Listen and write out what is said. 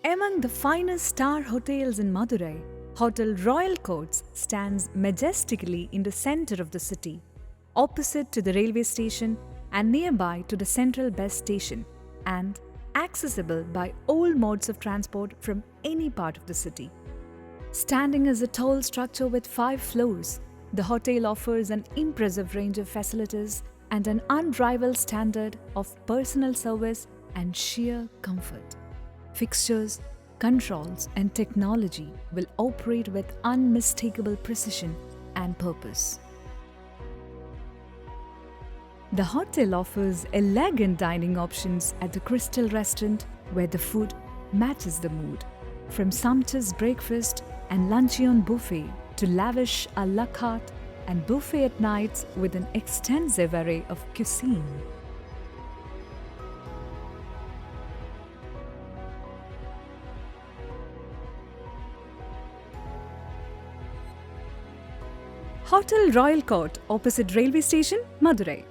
Among the finest star hotels in Madurai, Hotel Royal Courts stands majestically in the center of the city, opposite to the railway station and nearby to the central bus station, and accessible by all modes of transport from any part of the city. Standing as a tall structure with 5 floors, the hotel offers an impressive range of facilities and an unrivaled standard of personal service and sheer comfort. Fixtures, controls, and technology will operate with unmistakable precision and purpose. The hotel offers elegant dining options at the Crystal Restaurant where the food matches the mood. From sumptuous breakfast and luncheon buffet to lavish a-la-carte and buffet at nights with an extensive array of cuisine. Hotel Royal Court, opposite railway station, Madurai.